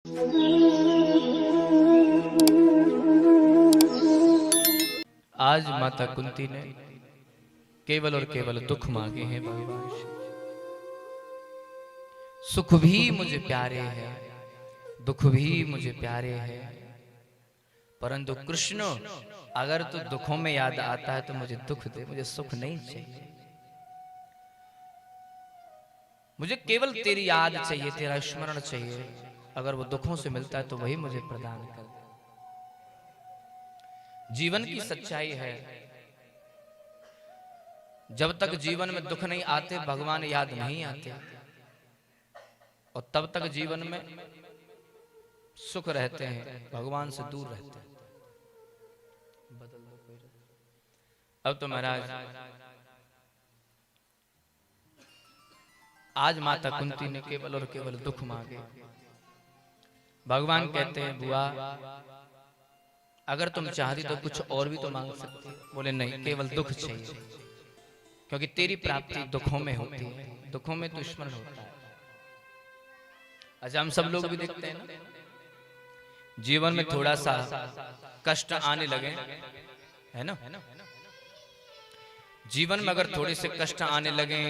आज माता कुंती ने केवल और केवल दुख मांगे हैं भगवान से। सुख भी मुझे प्यारे हैं, दुख भी मुझे प्यारे हैं, परंतु कृष्ण अगर तू दुखों में याद आता है तो मुझे दुख दे, मुझे सुख नहीं चाहिए। मुझे केवल तेरी याद चाहिए, तेरा स्मरण चाहिए। अगर वो दुखों से मिलता है तो वही मुझे प्रदान कर। जीवन की सच्चाई है, जब तक जीवन में दुख नहीं आते भगवान याद नहीं आते, और तब तक जीवन में सुख रहते हैं, भगवान से दूर रहते हैं। अब तो महाराज आज माता कुंती ने केवल और केवल दुख मांगे। भगवान कहते हैं बुआ अगर तुम चाहती तो कुछ और भी तो मांग सकती। बोले नहीं, केवल दुख चाहिए, क्योंकि तेरी प्राप्ति दुखों में होती है, दुखों में तो स्मरण होता है। अच्छा, हम सब लोग भी देखते हैं ना, जीवन में थोड़ा सा कष्ट आने लगे, है ना, जीवन में अगर थोड़े से कष्ट आने लगे,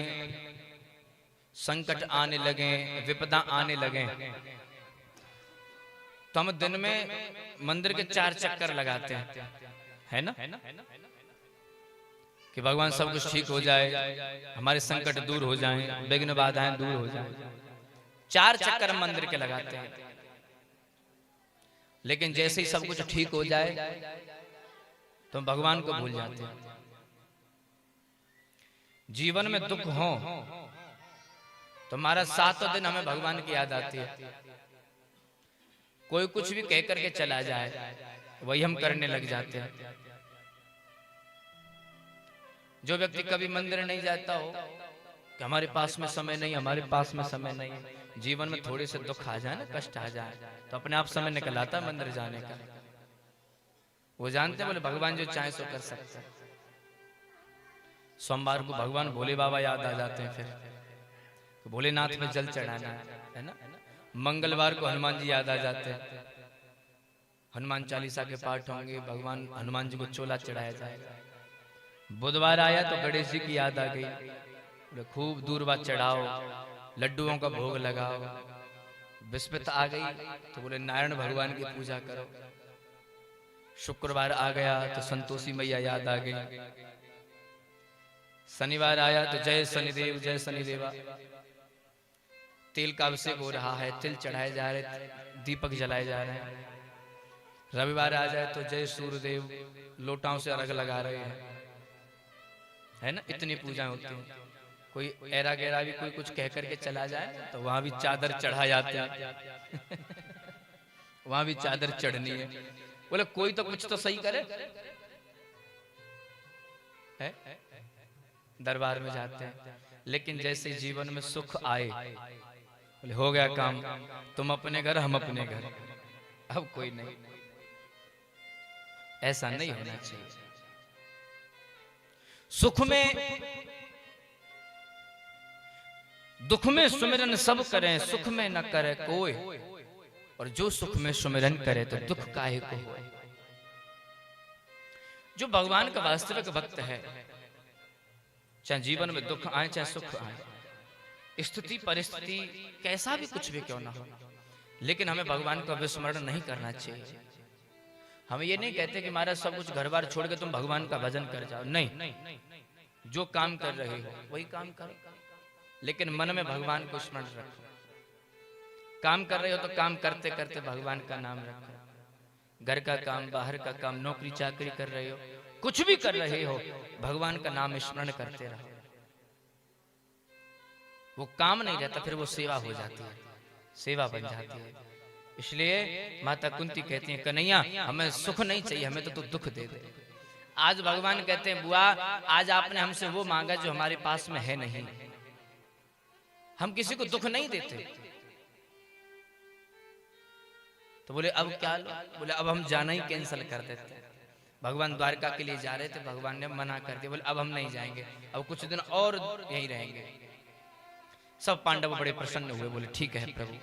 संकट आने लगे, विपदा आने लगे, तो हम दिन में मंदिर के 4 चक्कर लगाते हैं, है ना, कि भगवान सब कुछ ठीक हो जाए, हमारे संकट दूर हो जाएं, विघ्न बाधाएं दूर हो जाएं। 4 चक्कर मंदिर के लगाते हैं, लेकिन जैसे ही सब कुछ ठीक हो जाए तो हम भगवान को भूल जाते हैं। जीवन में दुख हो तो हमारा 7 दिन हमें भगवान की याद आती है। कोई कुछ भी कह करके चला जाए वही हम करने लग जाते हैं। जो व्यक्ति कभी मंदिर नहीं जाता हो कि हमारे पास में समय नहीं, हमारे पास में समय नहीं, जीवन में थोड़े से दुख आ जाए ना, कष्ट आ जाए, तो अपने आप समय निकल आता है मंदिर जाने का। वो जानते हैं बोले भगवान जो चाहे सो कर सकते हैं। सोमवार को भगवान भोले बाबा याद आ जाते हैं, फिर तो भोलेनाथ में जल चढ़ाना है ना। मंगलवार को हनुमान जी याद आ जाते हैं, हनुमान चालीसा के पाठ होंगे, भगवान हनुमान जी को चोला चढ़ाया जाएगा। बुधवार आया तो गणेश जी की याद आ गई, बोले खूब दूरबा चढ़ाओ, लड्डुओं का भोग लगाओ। बृहस्पति आ गई तो बोले नारायण भगवान की पूजा करो। शुक्रवार आ गया तो संतोषी मैया याद आ गई। शनिवार आया तो जय शनिदेव, जय शनिदेवा। तेल का अभिषेक हो रहा है, तिल चढ़ाए जा रहे, दीपक जलाए जा रहे हैं। रविवार आ जाए तो जय सूर्यदेव, लोटाओं से अर्घ लगा रहे हैं, है ना। इतनी पूजाएं होती हैं। कोई ऐरा गैरा भी कोई कुछ कह करके चला जाए तो वहां भी चादर चढ़ा जाते हैं वहां भी चादर चढ़नी है। बोले कोई तो कुछ तो सही करे, है? दरबार में जाते हैं, लेकिन जैसे जीवन में सुख आए, बोले हो गया काम, तुम अपने घर हम अपने घर, अब कोई नहीं। ऐसा नहीं होना चाहिए। सुख में दुख में सुमिरन सब करें, सुख में न करे कोई, और जो सुख में सुमिरन करे तो दुख काहे को होए। जो भगवान का वास्तविक भक्त है, चाहे जीवन में दुख आए चाहे सुख आए, स्थिति परिस्थिति कैसा भी कुछ भी क्यों ना हो, लेकिन हमें भगवान का विस्मरण नहीं करना चाहिए। हम ये नहीं कहते कि महाराज सब कुछ घर बार छोड़ के तुम भगवान का भजन कर जाओ, नहीं, जो काम कर रहे हो वही काम करो, लेकिन मन में भगवान को स्मरण रखो। काम कर रहे हो तो काम करते करते भगवान का नाम रखो। घर का काम, बाहर का काम, नौकरी चाकरी कर रहे हो, कुछ भी कर रहे हो, भगवान का नाम स्मरण करते रहो। वो काम नहीं रहता, फिर वो सेवा हो जाती है, सेवा बन जाती है। इसलिए माता कुंती कहती है कन्हैया हमें सुख नहीं चाहिए, हमें तो तू दुख दे दे। आज भगवान कहते हैं बुआ आज आपने हमसे वो मांगा जो हमारे पास में है नहीं। हम किसी को दुख नहीं देते। तो बोले अब क्या लो? बोले अब हम जाना ही कैंसिल कर देते। भगवान द्वारका के लिए जा रहे थे, भगवान ने मना कर दिया, बोले अब हम नहीं जाएंगे, अब कुछ दिन और यहीं रहेंगे। सब पांडव बड़े प्रसन्न हुए, बोले ठीक है प्रभु,